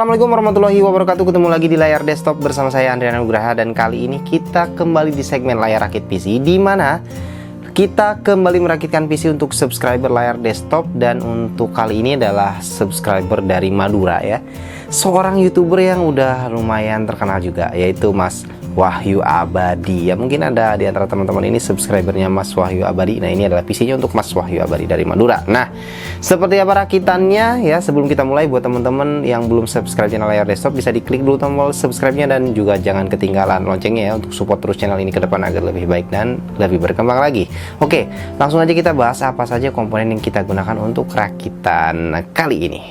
Assalamualaikum warahmatullahi wabarakatuh. Ketemu lagi di layar desktop bersama saya Andrian Nugraha. Dan kali ini kita kembali di segmen layar rakit PC, di mana kita kembali merakitkan PC untuk subscriber layar desktop. Dan untuk kali ini adalah subscriber dari Madura ya, seorang YouTuber yang udah lumayan terkenal juga, yaitu Mas Wahyu Abadi. Ya mungkin ada di antara teman-teman ini subscribernya Mas Wahyu Abadi. Nah ini adalah PC-nya untuk Mas Wahyu Abadi dari Madura. Nah seperti apa rakitannya ya, sebelum kita mulai, buat teman-teman yang belum subscribe channel layar desktop, bisa diklik dulu tombol subscribe-nya, dan juga jangan ketinggalan loncengnya ya, untuk support terus channel ini ke depan agar lebih baik dan lebih berkembang lagi. Oke, langsung aja kita bahas apa saja komponen yang kita gunakan untuk rakitan kali ini.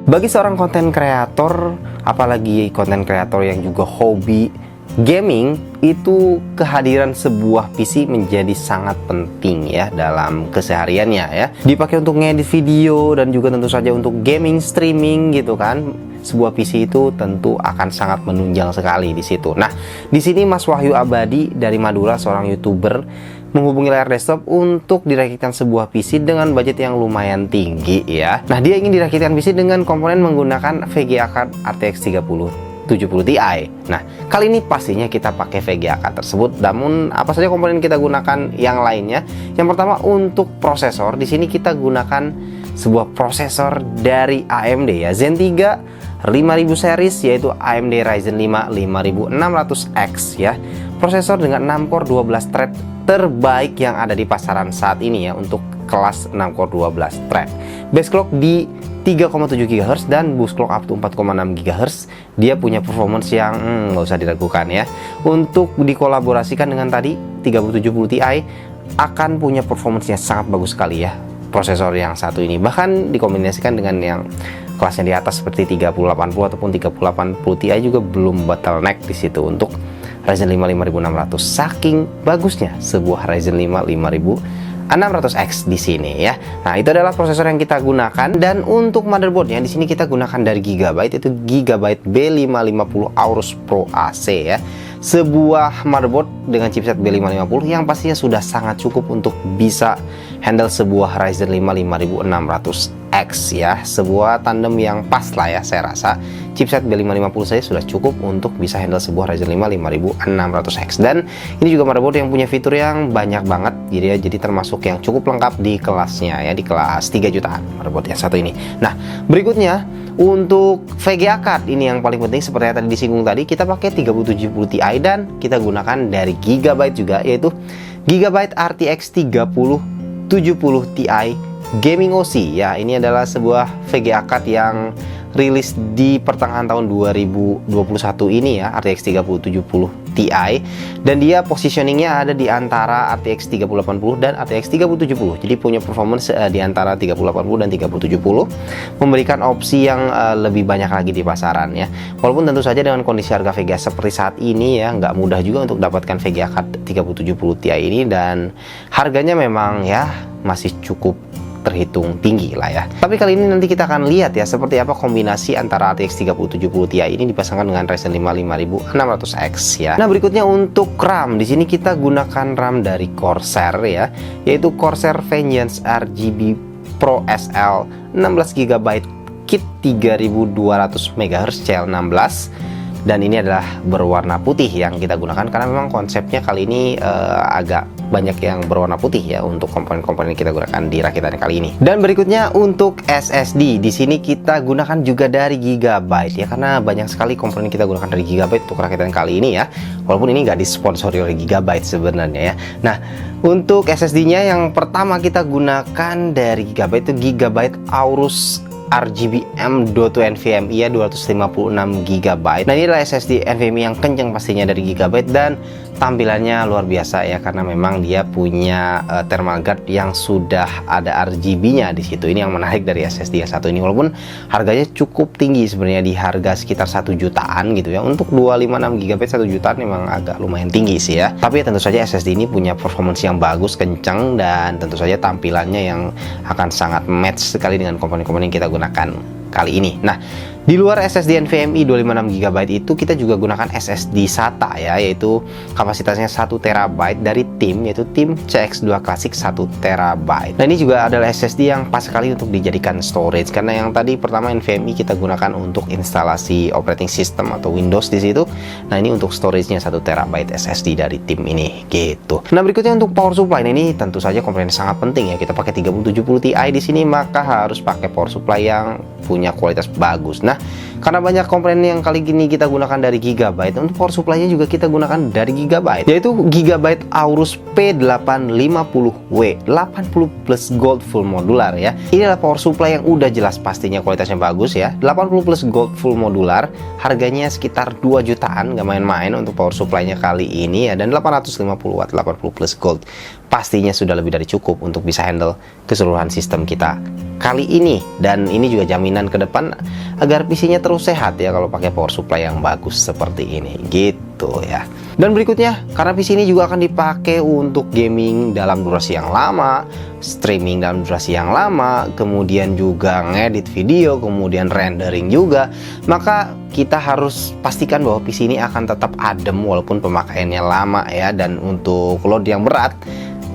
Bagi seorang konten kreator, apalagi konten kreator yang juga hobi gaming, itu kehadiran sebuah PC menjadi sangat penting ya dalam kesehariannya ya. Dipakai untuk ngedit video dan juga tentu saja untuk gaming, streaming gitu kan. Sebuah PC itu tentu akan sangat menunjang sekali di situ. Nah, di sini Mas Wahyu Abadi dari Madura, seorang YouTuber, menghubungi layar desktop untuk dirakitkan sebuah PC dengan budget yang lumayan tinggi ya. Nah, dia ingin dirakitkan PC dengan komponen menggunakan VGA card RTX 3070 Ti. Nah, kali ini pastinya kita pakai VGA card tersebut. Namun, apa saja komponen kita gunakan yang lainnya? Yang pertama, untuk prosesor, di sini kita gunakan sebuah prosesor dari AMD ya, Zen 3 5000 series, yaitu AMD Ryzen 5 5600X ya. Prosesor dengan 6 core 12 thread terbaik yang ada di pasaran saat ini ya, untuk kelas 6 core 12 thread. Base clock di 3,7 GHz dan boost clock up to 4,6 GHz. Dia punya performance yang nggak usah diragukan ya. Untuk dikolaborasikan dengan tadi 3070 Ti, akan punya performance yang sangat bagus sekali ya prosesor yang satu ini. Bahkan dikombinasikan dengan yang kelasnya di atas seperti 3080 ataupun 3080 Ti juga belum bottleneck di situ untuk Ryzen 5 5600. Saking bagusnya sebuah Ryzen 5 5600X di sini ya. Nah, itu adalah prosesor yang kita gunakan. Dan untuk motherboardnya di sini kita gunakan dari Gigabyte, itu Gigabyte B550 Aorus Pro AC ya. Sebuah motherboard dengan chipset B550 yang pastinya sudah sangat cukup untuk bisa handle sebuah Ryzen 5 5600X ya. Sebuah tandem yang pas lah ya, saya rasa chipset B550 saya sudah cukup untuk bisa handle sebuah Ryzen 5 5600X. Dan ini juga motherboard yang punya fitur yang banyak banget, jadi termasuk yang cukup lengkap di kelasnya ya, di kelas 3 jutaan motherboard yang satu ini. Nah, berikutnya untuk VGA card, ini yang paling penting. Seperti yang tadi disinggung tadi, kita pakai 3070 Ti dan kita gunakan dari Gigabyte juga, yaitu Gigabyte RTX 3070 Ti Gaming OC ya. Ini adalah sebuah VGA card yang rilis di pertengahan tahun 2021 ini ya, RTX 3070 Ti, dan dia positioningnya ada di antara RTX 3080 dan RTX 3070. Jadi punya performance di antara 3080 dan 3070, memberikan opsi yang lebih banyak lagi di pasaran ya. Walaupun tentu saja dengan kondisi harga VGA seperti saat ini ya, nggak mudah juga untuk dapatkan VGA card 3070 Ti ini, dan harganya memang ya masih cukup terhitung tinggi lah ya. Tapi kali ini nanti kita akan lihat ya seperti apa kombinasi antara RTX 3070 Ti ini dipasangkan dengan Ryzen 5 5600X ya. Nah, berikutnya untuk RAM, di sini kita gunakan RAM dari Corsair ya, yaitu Corsair Vengeance RGB Pro SL 16 GB kit 3200 MHz CL16. Dan ini adalah berwarna putih yang kita gunakan karena memang konsepnya kali ini agak banyak yang berwarna putih ya untuk komponen-komponen yang kita gunakan di rakitan kali ini. Dan berikutnya untuk SSD, di sini kita gunakan juga dari Gigabyte ya, karena banyak sekali komponen yang kita gunakan dari Gigabyte untuk rakitan kali ini ya. Walaupun ini nggak disponsori oleh Gigabyte sebenarnya ya. Nah, untuk SSD-nya yang pertama kita gunakan dari Gigabyte itu Gigabyte Aorus RGB M.2 NVMe ya, 256 GB. Nah, ini adalah SSD NVMe yang kencang pastinya dari Gigabyte, dan tampilannya luar biasa ya, karena memang dia punya thermal guard yang sudah ada RGB-nya di situ. Ini yang menarik dari SSD yang satu ini, walaupun harganya cukup tinggi sebenarnya, di harga sekitar 1 jutaan gitu ya. Untuk 256 GB 1 jutaan memang agak lumayan tinggi sih ya. Tapi ya tentu saja SSD ini punya performance yang bagus, kencang, dan tentu saja tampilannya yang akan sangat match sekali dengan komponen-komponen yang kita gunakan kali ini. Nah, di luar SSD NVMe 256GB itu kita juga gunakan SSD SATA ya, yaitu kapasitasnya 1 TB dari tim, yaitu tim CX2 Classic 1 TB. Nah, ini juga adalah SSD yang pas sekali untuk dijadikan storage, karena yang tadi pertama NVMe kita gunakan untuk instalasi operating system atau Windows di situ. Nah, ini untuk storage-nya 1 TB SSD dari tim ini gitu. Nah, berikutnya untuk power supply. Nah, ini tentu saja komponen sangat penting ya. Kita pakai 3070 Ti di sini, maka harus pakai power supply yang punya kualitas bagus. Nah, karena banyak komponen yang kali ini kita gunakan dari Gigabyte, untuk power supply-nya juga kita gunakan dari Gigabyte, yaitu Gigabyte Aorus P850W 80 plus Gold full modular ya. Ini adalah power supply yang udah jelas pastinya kualitasnya bagus ya. 80 plus Gold full modular, harganya sekitar 2 jutaan, gak main-main untuk power supply-nya kali ini ya. Dan 850 watt 80 plus Gold pastinya sudah lebih dari cukup untuk bisa handle keseluruhan sistem kita kali ini. Dan ini juga jaminan ke depan agar PC-nya terus sehat ya kalau pakai power supply yang bagus seperti ini gitu ya. Dan berikutnya, karena PC ini juga akan dipakai untuk gaming dalam durasi yang lama, streaming dalam durasi yang lama, kemudian juga ngedit video, kemudian rendering juga, maka kita harus pastikan bahwa PC ini akan tetap adem walaupun pemakaiannya lama ya. Dan untuk load yang berat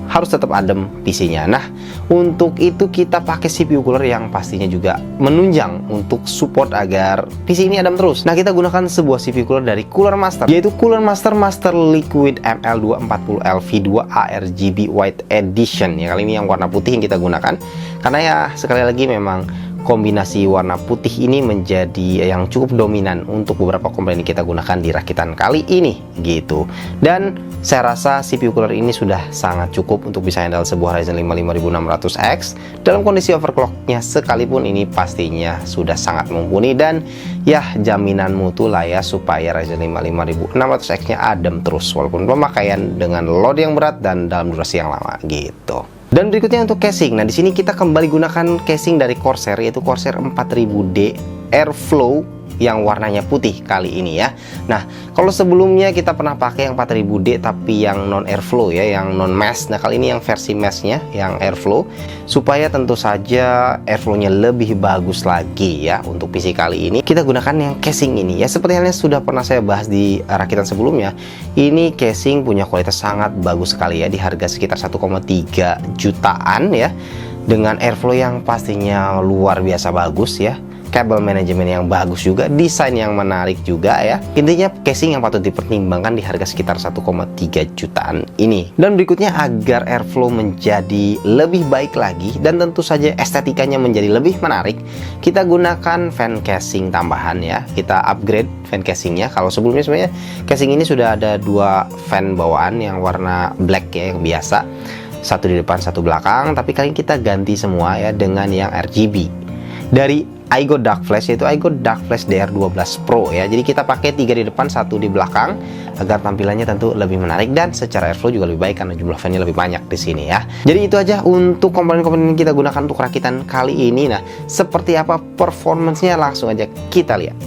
harus tetap adem PC-nya. Nah, untuk itu kita pakai CPU cooler yang pastinya juga menunjang untuk support agar PC ini adem terus. Nah, kita gunakan sebuah CPU cooler dari Cooler Master, yaitu Cooler Master Liquid ML240LV2 ARGB White Edition ya. Kali ini yang warna putih yang kita gunakan, karena ya sekali lagi memang kombinasi warna putih ini menjadi yang cukup dominan untuk beberapa komponen yang kita gunakan di rakitan kali ini gitu. Dan saya rasa CPU cooler ini sudah sangat cukup untuk bisa handle sebuah Ryzen 5 5600X dalam kondisi overclocknya sekalipun. Ini pastinya sudah sangat mumpuni, dan ya jaminan mutu lah ya supaya Ryzen 5 5600X nya adem terus walaupun pemakaian dengan load yang berat dan dalam durasi yang lama gitu. Dan berikutnya untuk casing. Nah, di sini kita kembali gunakan casing dari Corsair, yaitu Corsair 4000D Airflow yang warnanya putih kali ini ya. Nah, kalau sebelumnya kita pernah pakai yang 4000D tapi yang non airflow ya, yang non mesh. Nah, kali ini yang versi meshnya yang airflow, supaya tentu saja airflow-nya lebih bagus lagi ya. Untuk PC kali ini kita gunakan yang casing ini ya. Seperti halnya sudah pernah saya bahas di rakitan sebelumnya, ini casing punya kualitas sangat bagus sekali ya, di harga sekitar 1,3 jutaan ya, dengan airflow yang pastinya luar biasa bagus ya, kabel manajemen yang bagus juga, desain yang menarik juga ya. Intinya casing yang patut dipertimbangkan di harga sekitar 1,3 jutaan ini. Dan berikutnya, agar airflow menjadi lebih baik lagi dan tentu saja estetikanya menjadi lebih menarik, kita gunakan fan casing tambahan ya. Kita upgrade fan casingnya. Kalau sebelumnya sebenarnya casing ini sudah ada 2 fan bawaan yang warna black ya, yang biasa, satu di depan satu belakang, tapi kali ini kita ganti semua ya dengan yang RGB dari Aigo Dark Flash, yaitu Aigo Dark Flash DR12 Pro ya. Jadi kita pakai 3 di depan, 1 di belakang agar tampilannya tentu lebih menarik dan secara airflow juga lebih baik karena jumlah fan-nya lebih banyak di sini ya. Jadi itu aja untuk komponen-komponen yang kita gunakan untuk rakitan kali ini. Nah, seperti apa performance-nya, langsung aja kita lihat.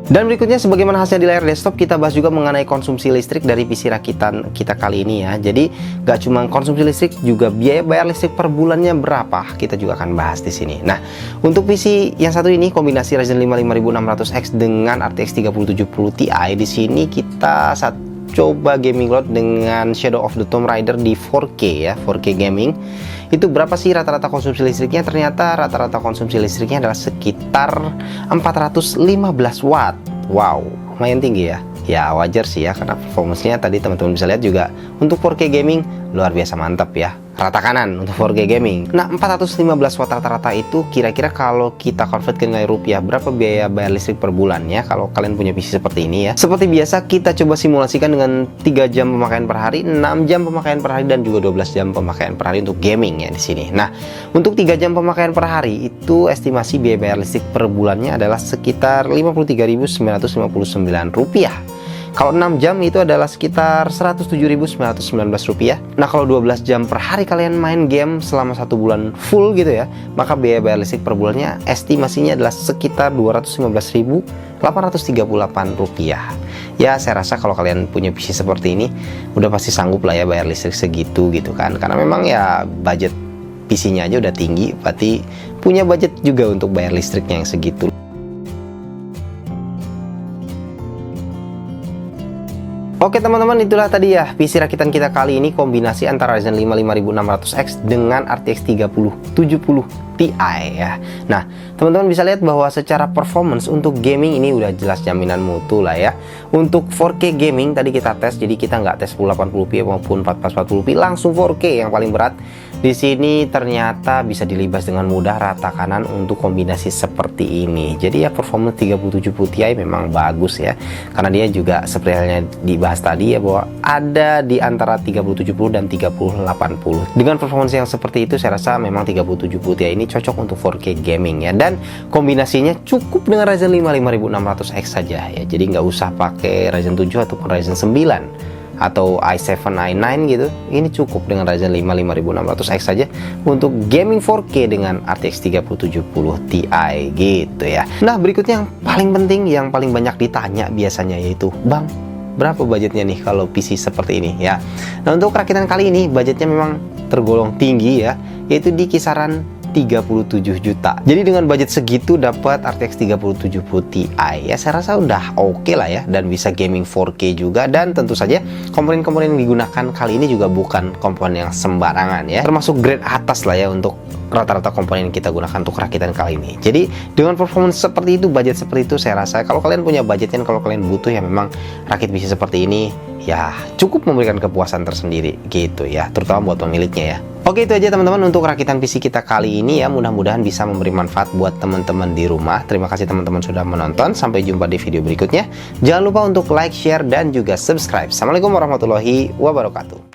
Dan berikutnya sebagaimana hasilnya di layar desktop, kita bahas juga mengenai konsumsi listrik dari PC rakitan kita kali ini ya. Jadi gak cuma konsumsi listrik, juga biaya bayar listrik per bulannya berapa, kita juga akan bahas di sini. Nah, untuk PC yang satu ini kombinasi Ryzen 5 5600X dengan RTX 3070 Ti, di sini kita coba gaming load dengan Shadow of the Tomb Raider di 4K ya, 4K gaming. Itu berapa sih rata-rata konsumsi listriknya? Ternyata rata-rata konsumsi listriknya adalah sekitar 415 watt. Wow, lumayan tinggi ya. Ya wajar sih ya, karena performance-nya tadi teman-teman bisa lihat juga untuk 4K gaming luar biasa mantap ya. Rata kanan untuk 4K gaming. Nah, 415 watt rata-rata itu kira-kira kalau kita convert ke nilai rupiah, berapa biaya bayar listrik per bulan ya kalau kalian punya PC seperti ini ya. Seperti biasa kita coba simulasikan dengan 3 jam pemakaian per hari, 6 jam pemakaian per hari, dan juga 12 jam pemakaian per hari untuk gaming ya di sini. Nah, untuk 3 jam pemakaian per hari itu estimasi biaya bayar listrik per bulannya adalah sekitar Rp53.959. Kalau 6 jam itu adalah sekitar Rp107.919. Nah, kalau 12 jam per hari kalian main game selama 1 bulan full gitu ya, maka biaya bayar listrik per bulannya estimasinya adalah sekitar Rp215.838. Ya, saya rasa kalau kalian punya PC seperti ini udah pasti sanggup lah ya bayar listrik segitu gitu kan. Karena memang ya budget PC-nya aja udah tinggi, berarti punya budget juga untuk bayar listriknya yang segitu. Oke teman-teman, itulah tadi ya PC rakitan kita kali ini, kombinasi antara Ryzen 5 5600X dengan RTX 3070 Ti ya. Nah, teman-teman bisa lihat bahwa secara performance untuk gaming ini udah jelas jaminan mutu lah ya. Untuk 4K gaming tadi kita tes, jadi kita nggak tes 1080p maupun 1440p, langsung 4K yang paling berat. Di sini ternyata bisa dilibas dengan mudah rata kanan untuk kombinasi seperti ini. Jadi ya performance 3070 Ti memang bagus ya. Karena dia juga seperti halnya dibahas tadi ya, bahwa ada di antara 3070 dan 3080. Dengan performance yang seperti itu saya rasa memang 3070 Ti ini cocok untuk 4K gaming ya. Dan kombinasinya cukup dengan Ryzen 5 5600X saja ya. Jadi nggak usah pakai Ryzen 7 ataupun Ryzen 9 atau i7, i9 gitu. Ini cukup dengan Ryzen 5 5600X saja untuk gaming 4K dengan RTX 3070 Ti gitu ya. Nah, berikutnya yang paling penting, yang paling banyak ditanya biasanya yaitu, Bang, berapa budgetnya nih kalau PC seperti ini ya. Nah, untuk rakitan kali ini budgetnya memang tergolong tinggi ya, yaitu di kisaran 37 juta. Jadi dengan budget segitu dapat RTX 3070 Ti ya, saya rasa udah oke lah ya, dan bisa gaming 4K juga. Dan tentu saja komponen-komponen yang digunakan kali ini juga bukan komponen yang sembarangan ya, termasuk grade atas lah ya untuk rata-rata komponen yang kita gunakan untuk rakitan kali ini. Jadi dengan performance seperti itu, budget seperti itu, saya rasa kalau kalian punya budgetnya, kalau kalian butuh ya memang rakit PC seperti ini ya cukup memberikan kepuasan tersendiri gitu ya, terutama buat pemiliknya ya. Oke, itu aja teman-teman untuk rakitan PC kita kali ini ya. Mudah-mudahan bisa memberi manfaat buat teman-teman di rumah. Terima kasih teman-teman sudah menonton. Sampai jumpa di video berikutnya. Jangan lupa untuk like, share, dan juga subscribe. Assalamualaikum warahmatullahi wabarakatuh.